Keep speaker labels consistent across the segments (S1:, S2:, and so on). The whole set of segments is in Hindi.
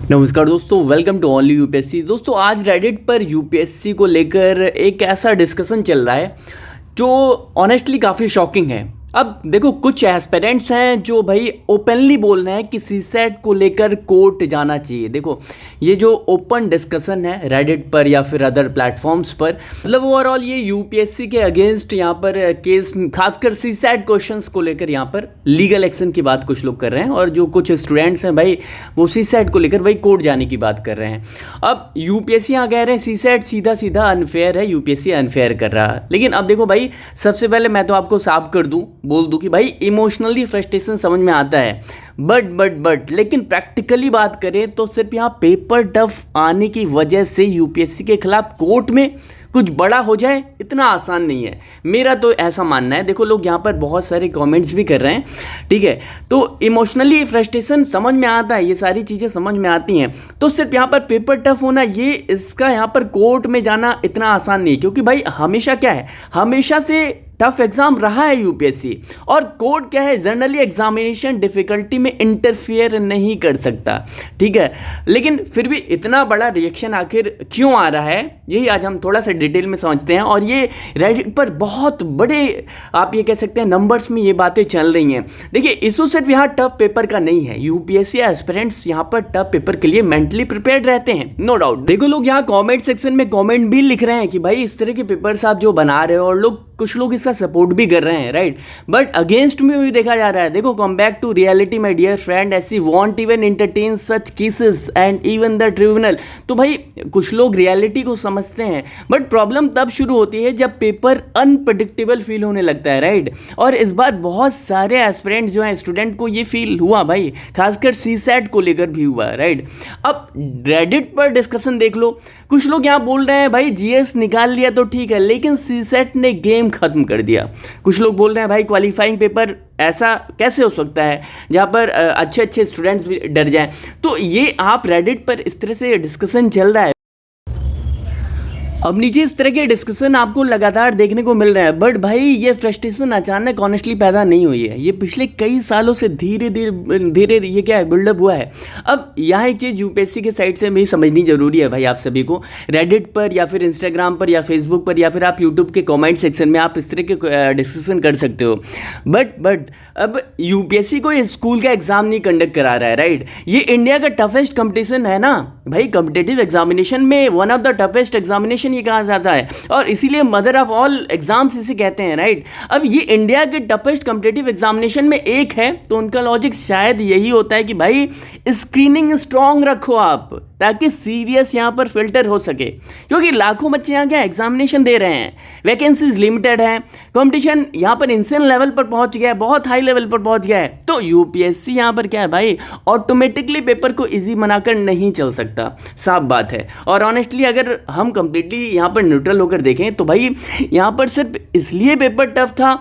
S1: नमस्कार दोस्तों, वेलकम टू ओनली यूपीएससी। दोस्तों आज रेडिट पर यूपीएससी को लेकर एक ऐसा डिस्कशन चल रहा है जो ऑनेस्टली काफ़ी शॉकिंग है। अब देखो, कुछ एस्पिरेंट्स हैं जो भाई ओपनली बोल रहे हैं कि सीसेट को लेकर कोर्ट जाना चाहिए। देखो, ये जो ओपन डिस्कशन है रेडिट पर या फिर अदर प्लेटफॉर्म्स पर, मतलब ओवरऑल ये यूपीएससी के अगेंस्ट यहाँ पर केस, खासकर सीसेट क्वेश्चंस को लेकर यहाँ पर लीगल एक्शन की बात कुछ लोग कर रहे हैं, और जो कुछ स्टूडेंट्स हैं भाई वो सीसेट को लेकर भाई कोर्ट जाने की बात कर रहे हैं। अब यूपीएससी यहाँ कह रहे हैं सीसेट सीधा सीधा अनफेयर है, यूपीएससी अनफेयर कर रहा है। लेकिन अब देखो भाई, सबसे पहले मैं तो आपको साफ कर दूँ, बोल दूं कि भाई इमोशनली फ्रस्ट्रेशन समझ में आता है, बट लेकिन प्रैक्टिकली बात करें तो सिर्फ यहाँ पेपर टफ आने की वजह से यूपीएससी के खिलाफ कोर्ट में कुछ बड़ा हो जाए इतना आसान नहीं है, मेरा तो ऐसा मानना है। देखो, लोग यहाँ पर बहुत सारे कमेंट्स भी कर रहे हैं, ठीक है, तो इमोशनली फ्रस्ट्रेशन समझ में आता है, ये सारी चीज़ें समझ में आती हैं। तो सिर्फ यहाँ पर पेपर टफ होना, ये इसका यहाँ पर कोर्ट में जाना इतना आसान नहीं, क्योंकि भाई हमेशा क्या है, हमेशा से टफ एग्जाम रहा है यूपीएससी, और कोर्ट क्या है, जनरली एग्जामिनेशन डिफिकल्टी में इंटरफियर नहीं कर सकता, ठीक है। लेकिन फिर भी इतना बड़ा रिएक्शन आखिर क्यों आ रहा है, यही आज हम थोड़ा सा डिटेल में समझते हैं। और ये रेडिट पर बहुत बड़े, आप ये कह सकते हैं, नंबर्स में ये बातें चल रही हैं। देखिए, इशू सिर्फ यहाँ टफ पेपर का नहीं है, यूपीएससी एस्पिरेंट्स यहाँ पर टफ पेपर के लिए मेंटली प्रिपेयर्ड रहते हैं, नो डाउट। देखो, लोग यहाँ कॉमेंट सेक्शन में कॉमेंट भी लिख रहे हैं कि भाई इस तरह के पेपर्स आप जो बना रहे हो, और कुछ लोग इसका सपोर्ट भी कर रहे हैं, राइट, बट अगेंस्ट में भी देखा जा रहा है। देखो, come back to reality my dear friend, ऐसी won't even entertain such cases and even the tribunal. तो भाई कुछ लोग रियलिटी को समझते हैं, बट प्रॉब्लम तब शुरू होती है जब पेपर अनप्रेडिक्टेबल फील होने लगता है, राइट। और इस बार बहुत सारे एस्पिरेंट्स जो हैं, स्टूडेंट को ये फील हुआ भाई, खासकर सीसेट को लेकर भी हुआ, राइट। अब रेडिट पर डिस्कशन देख लो, कुछ लोग यहाँ बोल रहे हैं भाई जीएस निकाल लिया तो ठीक है, लेकिन सीसेट ने गेम खत्म कर दिया। कुछ लोग बोल रहे हैं भाई क्वालिफाइंग पेपर ऐसा कैसे हो सकता है जहाँ पर अच्छे स्टूडेंट्स भी डर जाएं। तो ये आप रेडिट पर इस तरह से डिस्कशन चल रहा है। अब नीचे इस तरह के डिस्कशन आपको लगातार देखने को मिल रहा है, बट भाई ये फ्रस्ट्रेशन अचानक ऑनेस्टली पैदा नहीं हुई है, ये पिछले कई सालों से धीरे धीरे ये क्या है, बिल्डअप हुआ है। अब यहाँ एक चीज़ यूपीएससी के साइड से भी समझनी जरूरी है भाई, आप सभी को रेडिट पर या फिर इंस्टाग्राम पर या फेसबुक पर या फिर आप यूट्यूब के कॉमेंट सेक्शन में आप इस तरह के डिस्कशन कर सकते हो, बट अब यूपीएससी कोई स्कूल का एग्जाम नहीं कंडक्ट करा रहा है, राइट। ये इंडिया का टफेस्ट कंपटीशन है ना भाई, कॉम्पिटिटिव एग्जामिनेशन में one of the toughest examination ये कहा जाता है, और इसीलिए मदर ऑफ ऑल एग्जाम्स इसे कहते हैं, राइट। अब ये इंडिया के टफेस्ट कॉम्पिटिटिव एग्जामिनेशन में एक है, तो उनका लॉजिक शायद यही होता है कि भाई स्क्रीनिंग स्ट्रांग रखो आप, ताकि सीरियस यहाँ पर फिल्टर हो सके, क्योंकि लाखों बच्चे यहाँ क्या एग्जामिनेशन दे रहे हैं, वैकेंसीज लिमिटेड है, कंपटीशन यहाँ पर इंसेंट लेवल पर पहुंच गया है, बहुत हाई लेवल पर पहुंच गया है। तो यूपीएससी यहाँ पर क्या है भाई, ऑटोमेटिकली पेपर को इजी बनाकर नहीं चल सकता, साफ बात है। और ऑनेस्टली अगर हम कंप्लीटली यहाँ पर न्यूट्रल होकर देखें तो भाई यहाँ पर सिर्फ इसलिए पेपर टफ था,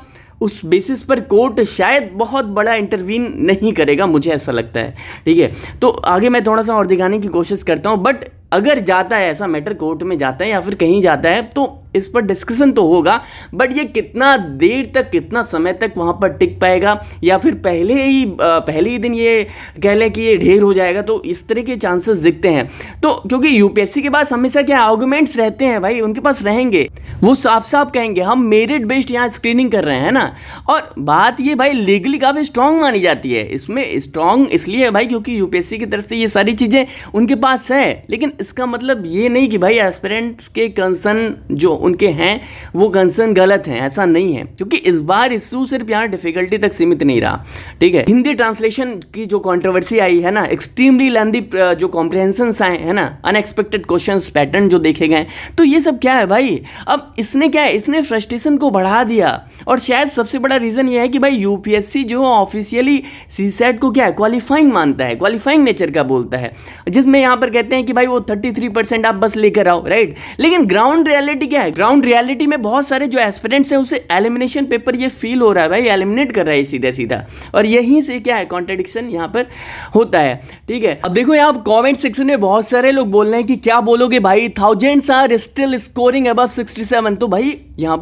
S1: उस बेसिस पर कोर्ट शायद बहुत बड़ा इंटरवीन नहीं करेगा, मुझे ऐसा लगता है, ठीक है। तो आगे मैं थोड़ा सा और दिखाने की कोशिश करता हूँ, बट अगर जाता है ऐसा मैटर, कोर्ट में जाता है या फिर कहीं जाता है, तो इस पर डिस्कशन तो होगा, बट ये कितना देर तक, कितना समय तक वहाँ पर टिक पाएगा, या फिर पहले ही दिन ये कह लें कि ये ढेर हो जाएगा, तो इस तरह के चांसेस दिखते हैं। तो क्योंकि यूपीएससी के पास हमेशा क्या आर्गुमेंट्स रहते हैं भाई, उनके पास रहेंगे, वो साफ साफ कहेंगे हम मेरिट बेस्ड यहाँ स्क्रीनिंग कर रहे हैं ना। और बात ये भाई लीगली काफ़ी स्ट्रांग मानी जाती है, इसमें स्ट्रांग इसलिए है भाई क्योंकि यूपीएससी की तरफ से ये सारी चीज़ें उनके पास है, लेकिन इसका मतलब ये नहीं कि भाई एस्पिरेंट्स के कंसर्न जो उनके हैं वो कंसर्न गलत हैं, ऐसा नहीं है। क्योंकि इस बार इशू सिर्फ यहाँ डिफिकल्टी तक सीमित नहीं रहा, ठीक है। हिंदी ट्रांसलेशन की जो कंट्रोवर्सी आई है ना, एक्सट्रीमली लेंथी जो कॉम्प्रिहेंशंस आए हैं ना, अनएक्सपेक्टेड क्वेश्चंस पैटर्न जो देखे गए, तो ये सब क्या है भाई, अब इसने क्या है, इसने फ्रस्ट्रेशन को बढ़ा दिया। और शायद सबसे बड़ा रीजन ये है कि भाई यूपीएससी जो ऑफिशियली सीसेट को क्या है, क्वालिफाइंग मानता है, क्वालिफाइंग नेचर का बोलता है, जिसमें यहाँ पर कहते हैं कि भाई वो 33% आप बस लेकर आओ, राइट। लेकिन ग्राउंड रियलिटी क्या है, ग्राउंड रियलिटी में बहुत सारे जो एस्पिरेंट्स हैं उसे एलिमिनेशन पेपर ये फील हो रहा है भाई, एलिमिनेट कर रहा है सीधा सीधा, और यहीं से क्या है कॉन्ट्रडिक्शन यहाँ पर होता है। ठीक है, अब देखो यहाँ कमेंट सेक्शन में बहुत सारे लोग बोल रहे हैं कि क्या बोलोगे भाई, thousands are still scoring above 67। तो भाई यहाँ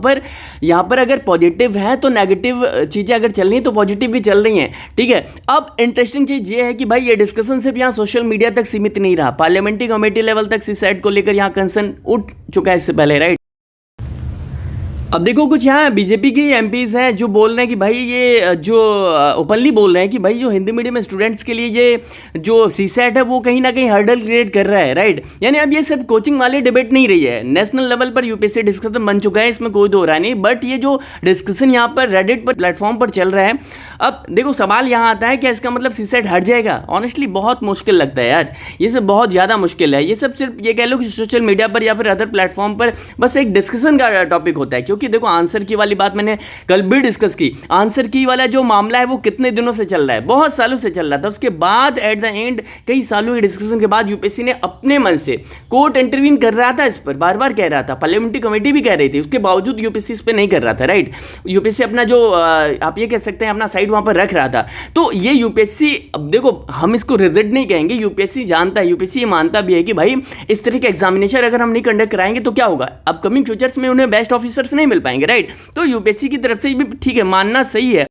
S1: पर अगर पॉजिटिव है तो नेगेटिव चीज़ें अगर चल रही हैं तो पॉजिटिव भी चल रही हैं। ठीक है, अब इंटरेस्टिंग चीज़ ये है कि भाई ये डिस्कशन सिर्फ यहाँ सोशल मीडिया तक सीमित नहीं रहा, पार्लियामेंट्री कमेटी लेवल तक सीसैट को लेकर यहाँ कंसर्न उठ चुका है इससे पहले, राइट। अब देखो कुछ यहाँ बीजेपी के एमपीज हैं जो बोल रहे हैं कि भाई ये जो ओपनली बोल रहे हैं कि भाई जो हिंदी मीडियम स्टूडेंट्स के लिए ये जो सीसैट है वो कहीं ना कहीं हर्डल क्रिएट कर रहा है, राइट। यानी अब ये सिर्फ कोचिंग वाली डिबेट नहीं रही है, नेशनल लेवल पर यूपीएससी डिस्कशन बन चुका है, इसमें कोई दो राय नहीं। बट ये जो डिस्कशन यहाँ पर रेडिट पर प्लेटफॉर्म पर चल रहा है, अब देखो सवाल यहाँ आता है कि इसका मतलब सीसैट हट जाएगा। ऑनेस्टली बहुत मुश्किल लगता है यार, ये सब बहुत ज़्यादा मुश्किल है। ये सब सिर्फ ये कह लो कि सोशल मीडिया पर या फिर अदर प्लेटफॉर्म पर बस एक डिस्कशन का टॉपिक होता है, क्योंकि देखो आंसर की वाली बात मैंने कल भी डिस्कस की। आंसर की वाला जो मामला है वो कितने दिनों से चल रहा है, बहुत सालों से चल रहा था। उसके बाद एट द एंड कई सालों के डिस्कशन के बाद यूपीएससी ने अपने मन से, कोर्ट इंटरवीन कर रहा था इस पर, बार बार कह रहा था, पार्लियामेंट्री कमेटी भी कह रही थी, उसके बावजूद यूपीएससी इस पर नहीं कर रहा था, राइट। यूपीएससी अपना जो आप ये कह सकते हैं अपना साइड वहां पर रख रहा था। तो ये यूपीएससी, अब देखो हम इसको रिजल्ट नहीं कहेंगे, यूपीएससी जानता है, यूपीएससी ये मानता भी है कि भाई इस तरह के एग्जामिनेशन अगर हम नहीं कंडक्ट कराएंगे तो क्या होगा, अपकमिंग फ्यूचर्स में उन्हें बेस्ट ऑफिसर्स नहीं मिल पाएंगे, राइट। तो यूपीएससी की तरफ से भी ठीक है, मानना सही है।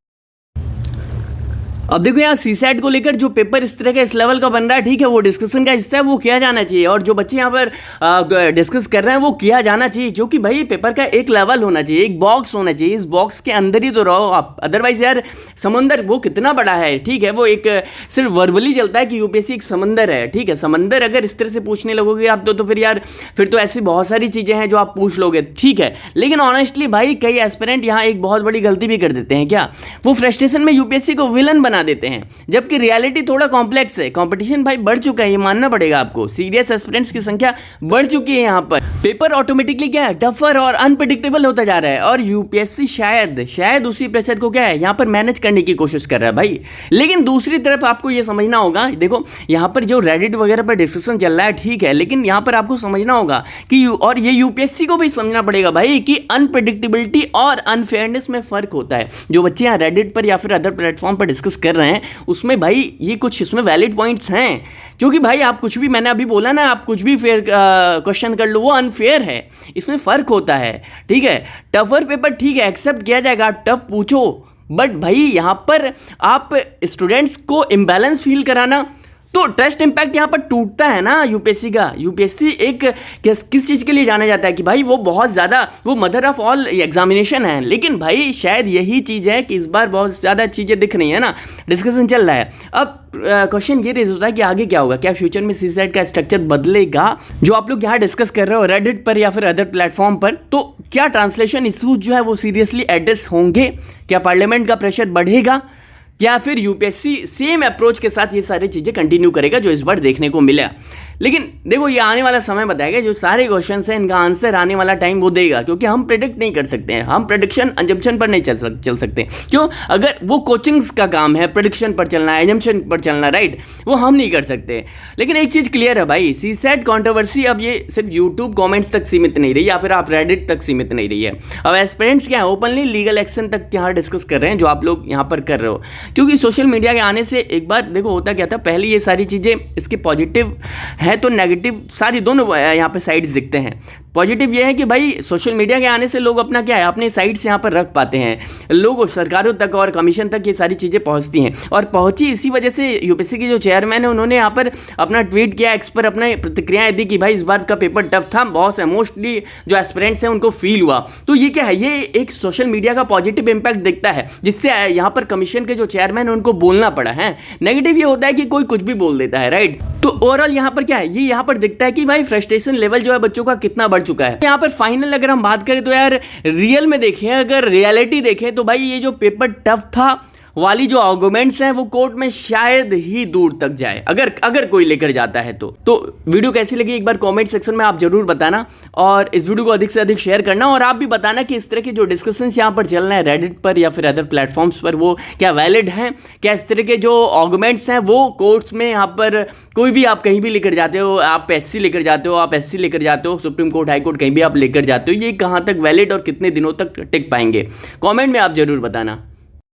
S1: अब देखो यहाँ सीसैट को लेकर जो पेपर इस तरह का इस लेवल का बन रहा है, ठीक है, वो डिस्कशन का हिस्सा है, वो किया जाना चाहिए। और जो बच्चे यहाँ पर डिस्कस कर रहे हैं वो किया जाना चाहिए, क्योंकि भाई पेपर का एक लेवल होना चाहिए, एक बॉक्स होना चाहिए, इस बॉक्स के अंदर ही तो रहो आप। अदरवाइज यार समंदर वो कितना बड़ा है, ठीक है, वो एक सिर्फ वर्बली चलता है कि यूपीएससी एक समंदर है, ठीक है। समंदर अगर इस तरह से पूछने लगोगे आप तो फिर यार फिर तो ऐसी बहुत सारी चीज़ें हैं जो आप पूछ लोगे, ठीक है। लेकिन ऑनेस्टली भाई कई एस्पिरेंट यहाँ एक बहुत बड़ी गलती भी कर देते हैं, क्या वो फ्रस्ट्रेशन में यूपीएससी को विलन बना देते हैं, जबकि रियलिटी थोड़ा कॉम्प्लेक्स है। कंपटीशन भाई बढ़ चुका है, ये मानना पड़ेगा आपको, सीरियस एस्पिरेंट्स की संख्या बढ़ चुकी है। यहाँ पर पेपर ऑटोमेटिकली क्या है, टफर और अनप्रेडिक्टेबल होता जा रहा है, और यूपीएससी शायद उसी प्रेशर को क्या है यहाँ पर मैनेज करने की कोशिश कर रहा है भाई। लेकिन दूसरी तरफ आपको ये समझना होगा, देखो यहाँ पर जो रेडिट वगैरह पर डिस्कशन चल रहा है, ठीक है, लेकिन यहाँ पर आपको समझना होगा कि और ये यूपीएससी को भी समझना पड़ेगा भाई कि अनप्रेडिक्टेबिलिटी और अनफेयरनेस में फर्क होता है। जो बच्चे यहाँ रेडिट पर या फिर अदर प्लेटफॉर्म पर डिस्कस कर रहे हैं उसमें भाई ये कुछ इसमें वैलिड पॉइंट्स हैं, क्योंकि भाई आप कुछ भी, मैंने अभी बोला ना, आप कुछ भी फेयर क्वेश्चन कर लो वो अनफेयर है, इसमें फ़र्क होता है, ठीक है। टफर पेपर ठीक है एक्सेप्ट किया जाएगा, आप टफ पूछो, बट भाई यहाँ पर आप स्टूडेंट्स को इम्बैलेंस फील कराना, तो ट्रस्ट इंपैक्ट यहाँ पर टूटता है ना यूपीएससी का। यूपीएससी एक किस चीज़ के लिए जाना जाता है कि भाई वो बहुत ज़्यादा वो मदर ऑफ ऑल एग्जामिनेशन है, लेकिन भाई शायद यही चीज़ है कि इस बार बहुत ज़्यादा चीज़ें दिख रही है ना, डिस्कशन चल रहा है। अब क्वेश्चन ये रेज होता है कि आगे क्या होगा, क्या फ्यूचर में सीसैट का स्ट्रक्चर बदलेगा, जो आप लोग यहाँ डिस्कस कर रहे हो रेडिट पर या फिर अदर प्लेटफॉर्म पर, तो क्या ट्रांसलेशन इशूज जो है वो सीरियसली एड्रेस होंगे, क्या पार्लियामेंट का प्रेशर बढ़ेगा, या फिर यूपीएससी सेम अप्रोच के साथ ये सारी चीज़ें कंटिन्यू करेगा जो इस बार देखने को मिला। लेकिन देखो ये आने वाला समय बताएगा, जो सारे क्वेश्चंस हैं इनका आंसर आने वाला टाइम वो देगा, क्योंकि हम प्रेडिक्ट नहीं कर सकते हैं, हम प्रेडिक्शन अंजम्पशन पर नहीं चल सकते। क्यों, अगर वो कोचिंग्स का काम है प्रेडिक्शन पर चलना, अंजम्पशन पर चलना, राइट, वो हम नहीं कर सकते। लेकिन एक चीज़ क्लियर है भाई, सीसैट कंट्रोवर्सी अब ये सिर्फ यूट्यूब कॉमेंट्स तक सीमित नहीं रही, या फिर आप रेडिट तक सीमित नहीं रही है। अब एस्पिरेंट्स क्या है ओपनली लीगल एक्शन तक यहाँ डिस्कस कर रहे हैं, जो आप लोग यहाँ पर कर रहे हो, क्योंकि सोशल मीडिया के आने से एक बार देखो होता क्या था, पहले ये सारी चीज़ें इसके पॉजिटिव है तो नेगेटिव सारी दोनों यहाँ पे साइड्स दिखते हैं। पॉजिटिव ये है कि भाई सोशल मीडिया के आने से लोग अपना क्या है अपने साइट्स यहाँ पर रख पाते हैं, लोग सरकारों तक और कमीशन तक ये सारी चीज़ें पहुँचती हैं, और पहुँची इसी वजह से यूपीएससी के जो चेयरमैन है उन्होंने यहाँ पर अपना ट्वीट किया, एक्स पर अपना प्रतिक्रियाएं दी कि भाई इस बार का पेपर टफ था, बहुत से मोस्टली जो एस्पिरेंट्स हैं उनको फील हुआ। तो ये क्या है, ये एक सोशल मीडिया का पॉजिटिव इंपैक्ट दिखता है, जिससे यहाँ पर कमीशन के जो चेयरमैन है उनको बोलना पड़ा है। नेगेटिव ये होता है कि कोई कुछ भी बोल देता है, राइट। तो ओवरऑल यहाँ पर क्या है, ये यहाँ पर दिखता है कि भाई फ्रस्ट्रेशन लेवल जो है बच्चों का कितना बढ़ चुका है। यहाँ पर फाइनल अगर हम बात करें तो यार रियल में देखें, अगर रियलिटी देखें तो भाई ये जो पेपर टफ था वाली जो आर्गुमेंट्स हैं वो कोर्ट में शायद ही दूर तक जाए, अगर कोई लेकर जाता है तो वीडियो कैसी लगी एक बार कमेंट सेक्शन में आप जरूर बताना, और इस वीडियो को अधिक से अधिक शेयर करना, और आप भी बताना कि इस तरह के जो डिस्कशंस यहाँ पर चल रहे हैं रेडिट पर या फिर अदर प्लेटफॉर्म्स पर वो क्या वैलिड हैं, क्या इस तरह के जो आर्गुमेंट्स हैं वो कोर्ट्स में यहाँ पर कोई भी आप कहीं भी लेकर जाते हो, आप एससी लेकर जाते हो, आप एससी लेकर जाते हो, सुप्रीम कोर्ट हाई कोर्ट कहीं भी आप लेकर जाते हो, ये कहाँ तक वैलिड और कितने दिनों तक टिक पाएंगे, कमेंट में आप जरूर बताना।